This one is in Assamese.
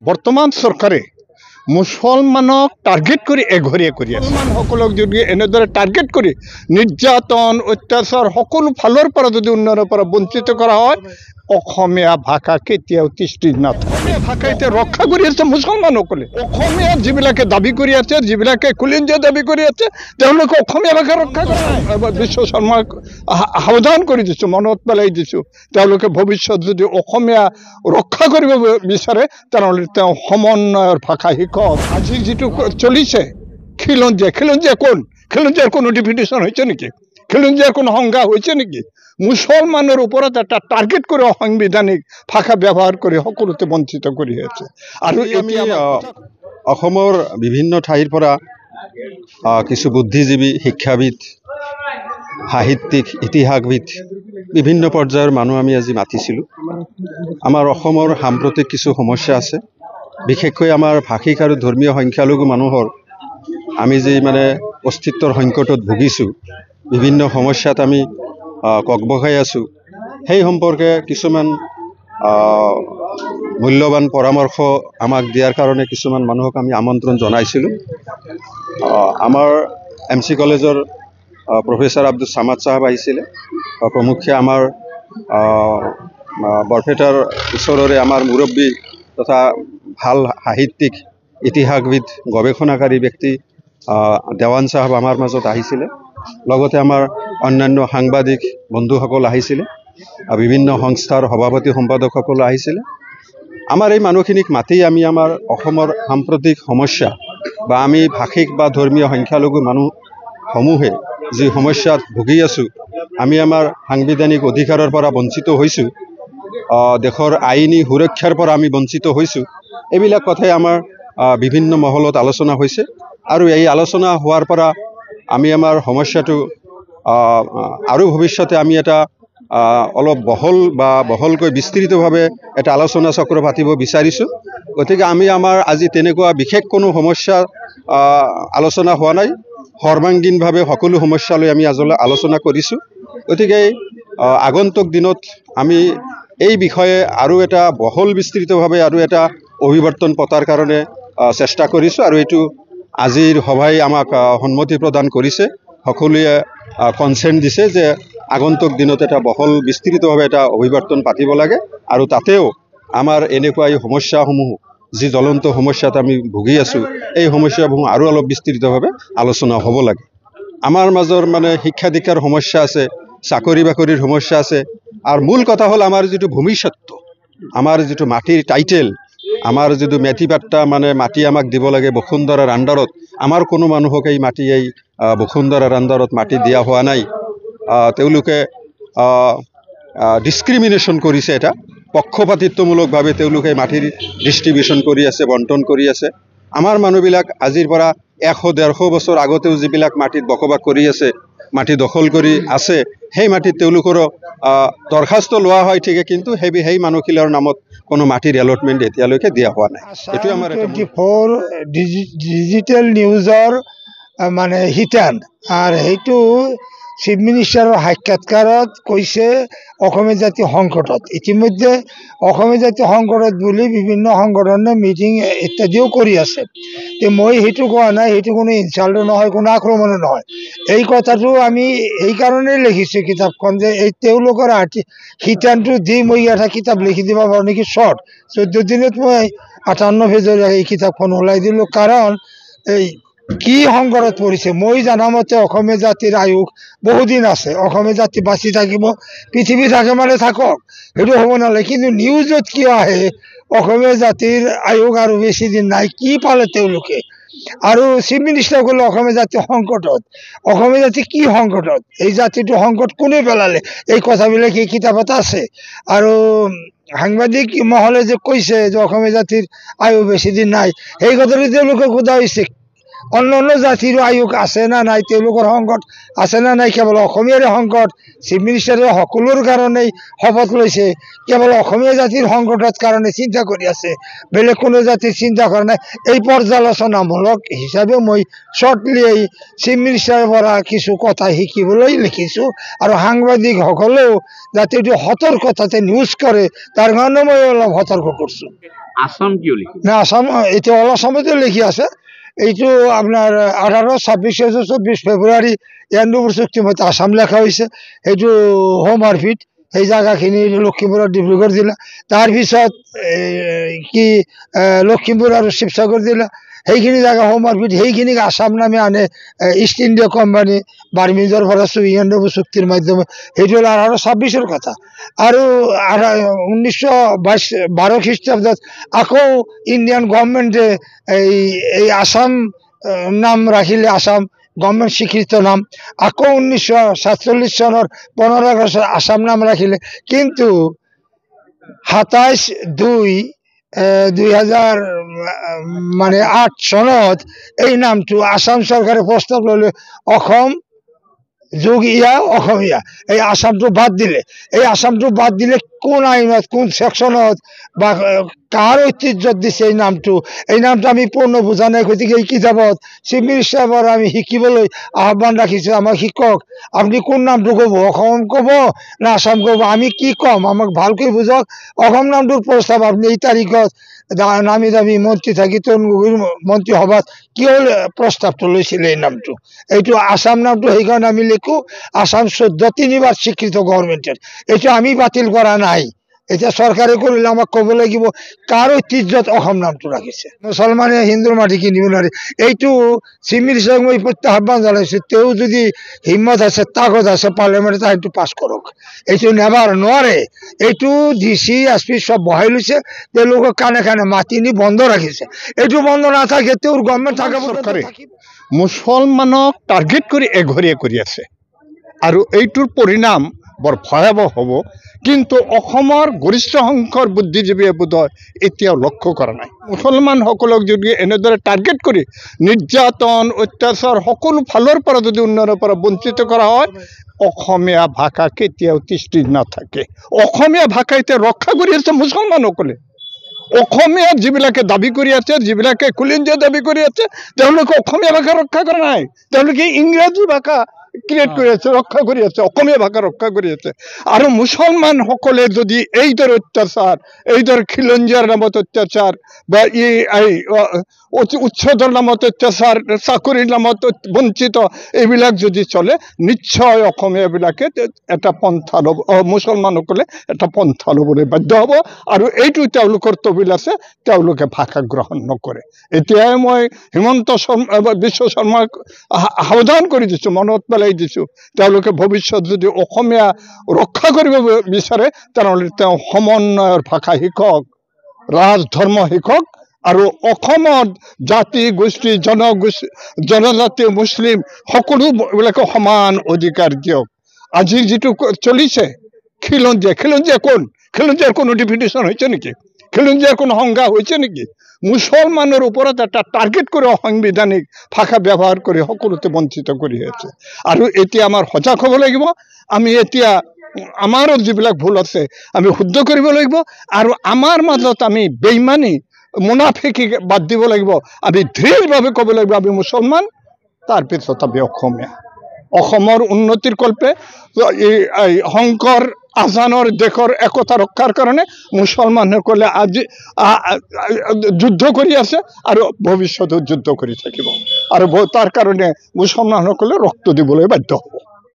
বৰ্তমান চৰকাৰে মুছলমানক টাৰ্গেট কৰি এঘৰীয়া কৰি আছে। মুছলমানসকলক যদি এনেদৰে টাৰ্গেট কৰি নিৰ্যাতন অত্যাচাৰ সকলো ফালৰ পৰা যদি উন্নয়নৰ পৰা বঞ্চিত কৰা হয়, অসমীয়া ভাষা কেতিয়াও তিষ্ঠি নাথাকে। অসমীয়া ভাষা এতিয়া ৰক্ষা কৰি আছে মুছলমানসকলে। অসমীয়া যিবিলাকে দাবী কৰি আছে, যিবিলাকে খুলিঞ্জিয়া দাবী কৰি আছে, তেওঁলোকে অসমীয়া ভাষা ৰক্ষা কৰা নাই। বিশ্ব শৰ্মাক সাৱধান কৰি দিছোঁ, মনত পেলাই দিছোঁ, তেওঁলোকে ভৱিষ্যত যদি অসমীয়া ৰক্ষা কৰিব বিচাৰে তেনেহ'লে তেওঁ সমন্বয়ৰ ভাষা শিকক। আজি যিটো চলিছে খিলঞ্জীয়া কোন? খিলঞ্জীয়াৰ কোনো ডিফিনিশ্যন হৈছে নেকি? খিলঞ্জীয়াৰ কোনো সংজ্ঞা হৈছে নেকি? মুছলমানৰ ওপৰত এটা টাৰ্গেট কৰি অসাংবিধানিক ভাষা ব্যৱহাৰ কৰি সকলোতে বঞ্চিত কৰি আছে। আৰু আমি অসমৰ বিভিন্ন ঠাইৰ পৰা কিছু বুদ্ধিজীৱী, শিক্ষাবিদ, সাহিত্যিক, ইতিহাসবিদ, বিভিন্ন পৰ্যায়ৰ মানুহ আমি আজি মাতিছিলোঁ। আমাৰ অসমৰ সাম্প্ৰতিক কিছু সমস্যা আছে, বিশেষকৈ আমাৰ ভাষিক আৰু ধৰ্মীয় সংখ্যালঘু মানুহৰ আমি যি অস্তিত্বৰ সংকটত ভুগিছোঁ, বিভিন্ন সমস্যাত আমি ককবকাই আছোঁ, সেই সম্পৰ্কে কিছুমান মূল্যৱান পৰামৰ্শ আমাক দিয়াৰ কাৰণে কিছুমান মানুহক আমি আমন্ত্ৰণ জনাইছিলোঁ। আমাৰ MC কলেজৰ প্ৰফেচাৰ আব্দুল ছামাদ চাহাব আহিছিলে, প্ৰমুখ্যে আমাৰ বৰপেটাৰ ওচৰৰে আমাৰ মুৰব্বী তথা ভাল সাহিত্যিক, ইতিহাসবিদ, গৱেষণাকাৰী ব্যক্তি দেৱান চাহাব আমাৰ মাজত আহিছিলে। লগতে আমাৰ অন্যান্য সাংবাদিক বন্ধুসকল আহিছিলে, বিভিন্ন সংস্থাৰ সভাপতি সম্পাদকসকল আহিছিলে। আমাৰ এই মানুহখিনিক মাতি আমি আমাৰ অসমৰ সাম্প্ৰতিক সমস্যা বা আমি ভাষিক বা ধৰ্মীয় সংখ্যালঘু মানুহসমূহে যি সমস্যাত ভুগি আছোঁ, আমি আমাৰ সাংবিধানিক অধিকাৰৰ পৰা বঞ্চিত হৈছোঁ, দেশৰ আইনী সুৰক্ষাৰ পৰা আমি বঞ্চিত হৈছোঁ, এইবিলাক কথাই আমাৰ বিভিন্ন মহলত আলোচনা হৈছে। আৰু এই আলোচনা হোৱাৰ পৰা আমি আমাৰ সমস্যাটো আৰু ভৱিষ্যতে আমি এটা অলপ বহলকৈ বিস্তৃতভাৱে এটা আলোচনা চক্ৰ পাতিব বিচাৰিছোঁ। গতিকে আমি আমাৰ আজি তেনেকুৱা বিশেষ কোনো সমস্যা আলোচনা হোৱা নাই, সৰ্বাংগীনভাৱে সকলো সমস্যালৈ আমি আলোচনা কৰিছোঁ। গতিকে আগন্তুক দিনত আমি এই বিষয়ে আৰু এটা বহল বিস্তৃতভাৱে আৰু এটা অভিৱৰ্তন পতাৰ কাৰণে চেষ্টা কৰিছোঁ। আৰু এইটো আজিৰ সভাই আমাক সন্মতি প্ৰদান কৰিছে, সকলোৱে কনচেণ্ট দিছে যে আগন্তুক দিনত এটা বহল বিস্তৃতভাৱে এটা অভিৱৰ্তন পাতিব লাগে। আৰু তাতেও আমাৰ এনেকুৱা এই সমস্যাসমূহ, যি জ্বলন্ত সমস্যাত আমি ভুগি আছোঁ, এই সমস্যাসমূহ আৰু অলপ বিস্তৃতভাৱে আলোচনা হ'ব লাগে। আমাৰ মাজৰ শিক্ষা দীক্ষাৰ সমস্যা আছে, চাকৰি বাকৰিৰ সমস্যা আছে, আৰু মূল কথা হ'ল আমাৰ যিটো ভূমিস্বত্ব, আমাৰ যিটো মাটিৰ টাইটেল, আমাৰ যিটো মেটি পাট্টা মাটি আমাক দিব লাগে বসুন্ধৰাৰ আণ্ডাৰত, আমাৰ কোনো মানুহক এই মাটি এই বসুন্ধৰাৰ আণ্ডাৰত মাটি দিয়া হোৱা নাই। তেওঁলোকে ডিছক্ৰিমিনেশ্যন কৰিছে, এটা পক্ষপাতিত্বমূলকভাৱে তেওঁলোকে মাটিৰ ডিষ্ট্ৰিবিউশ্যন কৰি আছে, বণ্টন কৰি আছে। আমাৰ মানুহবিলাক আজিৰ পৰা 100-150 বছৰ আগতেও যিবিলাক মাটিত বসবাস কৰি আছে, মাটি দখল কৰি আছে, সেই মাটিত তেওঁলোকৰ দৰখাস্ত লোৱা হয় ঠিকে, কিন্তু সেই মানুহখিলাৰ নামত কোনো মাটিৰ এলটমেণ্ট এতিয়ালৈকে দিয়া হোৱা নাই। এইটো আমাৰ 24 ডিজিটেল নিউজৰ শিতান, আৰু সেইটো চিফ মিনিষ্টাৰৰ সাক্ষাৎকাৰত কৈছে অসমীয়া জাতি সংকটত। ইতিমধ্যে অসমীয়া জাতি সংকটত বুলি বিভিন্ন সংগঠনে মিটিং ইত্যাদিও কৰি আছে। মই সেইটো কোৱা নাই, সেইটো কোনো ইনচাল্টো নহয়, কোনো আক্ৰমণো নহয়। এই কথাটো আমি এইকাৰণেই লিখিছোঁ কিতাপখন, যে এই তেওঁলোকৰ শিতানটো দি মই এটা কিতাপ লিখি দিব পাৰোঁ নেকি, শ্বৰ্ট 14 দিনত মই 58 পেজৰ এই কিতাপখন ওলাই দিলোঁ। কাৰণ এই কি সংকটত পৰিছে, মই জানামতে অসমীয়া জাতিৰ আয়ুস বহুদিন আছে, অসমীয়া জাতি বাচি থাকিব, পৃথিৱী থাকে থাকক, সেইটো হ'ব নালাগে। কিন্তু নিউজত কিয় আহে অসমীয়া জাতিৰ আয়ুস আৰু বেছি দিন নাই, কি পালে তেওঁলোকে? আৰু চিফ মিনিষ্টাৰ ক'লে অসমীয়া জাতি সংকটত। অসমীয়া জাতি কি সংকটত? এই জাতিটো সংকট কোনে পেলালে? এই কথাবিলাক এই কিতাপত আছে। আৰু সাংবাদিক মহলে যে কৈছে যে অসমীয়া জাতিৰ আয়ুস বেছি দিন নাই, সেই কথাটো তেওঁলোকে সোধা হৈছে অন্য অন্য জাতিৰো আয়োগ আছে না নাই, তেওঁলোকৰ সংকট আছে না নাই, কেৱল অসমীয়াৰে সংকট। চিফ মিনিষ্টাৰে সকলোৰ কাৰণেই শপত লৈছে, কেৱল অসমীয়া জাতিৰ সংকটৰ কাৰণে চিন্তা কৰি আছে, বেলেগ কোনো জাতিৰ চিন্তা কৰা নাই। এই পৰ্যালোচনামূলক হিচাপে মই শ্বৰ্টলি এই চিফ মিনিষ্টাৰৰ পৰা কিছু কথা শিকিবলৈ লিখিছোঁ, আৰু সাংবাদিকসকলেও যাতে এইটো সতৰ্কতাতে নিউজ কৰে তাৰ কাৰণে মই অলপ সতৰ্ক কৰিছোঁ। আসাম কিয় লিখি না আসাম এতিয়া অল আসামতে লিখি আছে। এইটো আপোনাৰ 18-26 ফেব্ৰুৱাৰী 92 চুক্তিমতে আসাম লেখা হৈছে। সেইটো হোম অৰ্বিট, সেই জেগাখিনি লখিমপুৰ ডিব্ৰুগড় জিলা, তাৰপিছত কি লখিমপুৰ আৰু শিৱসাগৰ জিলা, সেইখিনি জেগা হোম অৰ্বিট, সেইখিনিক আসাম নামে আনে ইষ্ট ইণ্ডিয়া কোম্পানী বাৰ্মিজৰ পৰা 92 চুক্তিৰ মাধ্যমে। সেইটো হ'ল 1826 কথা। আৰু 1912 খ্ৰীষ্টাব্দত আকৌ ইণ্ডিয়ান গভৰ্ণমেণ্টে এই আসাম নাম ৰাখিলে, আসাম গভৰ্ণমেণ্ট স্বীকৃত নাম। আকৌ 1947 চনৰ 15 আগষ্টত আসাম নাম ৰাখিলে, কিন্তু 27/2/2008 চনত এই নামটো আসাম চৰকাৰে প্ৰস্তাৱ ল'লে, অসম যোগ অসমীয়া, এই আসামটো বাদ দিলে। এই আসামটো বাদ দিলে কোন আইনত, কোন ছেকশ্যনত বা কাৰ ঐতিহ্যত দিছে এই নামটো আমি পূৰ্ণ বুজা নাই। গতিকে এই কিতাপত চিফ মিনিষ্টাৰৰ পৰা আমি শিকিবলৈ আহ্বান ৰাখিছোঁ, আমাক শিকক। আপুনি কোন নামটো ক'ব, অসম ক'ব না আসাম ক'ব, আমি কি ক'ম, আমাক ভালকৈ বুজক। অসম নামটোৰ প্ৰস্তাৱ আপুনি এই তাৰিখত নামি দামী মন্ত্ৰী থাকি তৰুণ গগৈৰ মন্ত্ৰীসভাত কিয় প্ৰস্তাৱটো লৈছিলে এই নামটো। এইটো আসাম নামটো সেইকাৰণে আমি লিখোঁ, আসাম 14-3 স্বীকৃত গভৰ্ণমেণ্টৰ, এইটো আমি বাতিল কৰা নাই। এতিয়া চৰকাৰে কৰিলে আমাক ক'ব লাগিব কাৰ ঐতিহ্যত অসম নামটো ৰাখিছে। মুছলমানে হিন্দুৰ মাটি কিনিব নোৱাৰে, এইটো চিফ মিনিষ্টাৰক মই প্ৰত্যাহ্বান জনাইছোঁ। তেওঁ যদি হিম্মত আছে, তাগত আছে, পাৰ্লিয়ামেণ্টত সেইটো পাছ কৰক। এইটো নোৱাৰে। এইটো DC SP চব বহাই লৈছে, তেওঁলোকক কাণে কাণে মাতি নি বন্ধ ৰাখিছে। এইটো বন্ধ নাথাকে, তেওঁৰ গভৰ্ণমেণ্ট থাকে চৰকাৰে মুছলমানক টাৰ্গেট কৰি এঘৰীয়া কৰি আছে, আৰু এইটোৰ পৰিণাম বৰ ভয়াৱহ হ'ব। কিন্তু অসমৰ গৰিষ্ঠ সংখ্যক বুদ্ধিজীৱীয়ে বোধহয় এতিয়াও লক্ষ্য কৰা নাই। মুছলমানসকলক যদি এনেদৰে টাৰ্গেট কৰি নিৰ্যাতন, অত্যাচাৰ সকলো ফালৰ পৰা যদি উন্নয়নৰ পৰা বঞ্চিত কৰা হয়, অসমীয়া ভাষা কেতিয়াও তিষ্ঠি নাথাকে। অসমীয়া ভাষা এতিয়া ৰক্ষা কৰি আছে মুছলমানসকলে। অসমীয়া যিবিলাকে দাবী কৰি আছে, যিবিলাকে খুলিঞ্জিয়া দাবী কৰি আছে, তেওঁলোকে অসমীয়া ভাষা ৰক্ষা কৰা নাই, তেওঁলোকে ইংৰাজী ভাষা ক্ৰিয়েট কৰি আছে, ৰক্ষা কৰি আছে, অসমীয়া ভাষা ৰক্ষা কৰি আছে। আৰু মুছলমানসকলে যদি এইদৰে অত্যাচাৰ, এইদৰে খিলঞ্জীয়াৰ নামত অত্যাচাৰ বা উচ্ছেদৰ নামত অত্যাচাৰ, চাকৰিৰ নামত বঞ্চিত, এইবিলাক যদি চলে, নিশ্চয় অসমীয়াবিলাকে এটা পন্থা ল'ব, মুছলমানসকলে এটা পন্থা ল'বলৈ বাধ্য হ'ব। আৰু এইটো তেওঁলোকৰ তবিল আছে, তেওঁলোকে ভাষা গ্ৰহণ নকৰে। এতিয়াই মই হিমন্ত বিশ্ব শৰ্মাক সাৱধান কৰি দিছোঁ, মনত পেলাই দিছোঁ, তেওঁলোকে ভৱিষ্যত যদি অসমীয়া ৰক্ষা কৰিব বিচাৰে, তেনেহ'লে তেওঁ সমন্বয়ৰ ভাষা শিকক, ৰাজধৰ্ম শিকক, আৰু অসমত জাতি গোষ্ঠী, জনজাতি, মুছলিম সকলোবিলাকে সমান অধিকাৰ দিয়ক। আজি যিটো চলিছে খিলঞ্জীয়া কোন? খিলঞ্জীয়াৰ কোনো ডিফিনিশ্যন হৈছে নেকি? খিলঞ্জীয়াৰ কোনো সংজ্ঞা হৈছে নেকি? মুছলমানৰ ওপৰত এটা টাৰ্গেট কৰি অসাংবিধানিক ভাষা ব্যৱহাৰ কৰি সকলোতে বঞ্চিত কৰি আছে। আৰু এতিয়া আমাৰ সজাগ হ'ব লাগিব। আমি এতিয়া আমাৰো যিবিলাক ভুল আছে আমি শুদ্ধ কৰিব লাগিব, আৰু আমাৰ মাজত আমি বেইমানি, মুনাফিকি বাদ দিব লাগিব। আমি দৃঢ়ভাৱে ক'ব লাগিব আমি মুছলমান, তাৰপিছত আমি অসমীয়া। অসমৰ উন্নতিৰ কল্পে এই শংকৰ আজানৰ দেশৰ একতা ৰক্ষাৰ কাৰণে মুছলমানসকলে আজি যুদ্ধ কৰি আছে, আৰু ভৱিষ্যতেও যুদ্ধ কৰি থাকিব, আৰু তাৰ কাৰণে মুছলমানসকলে ৰক্ত দিবলৈ বাধ্য হ'ব।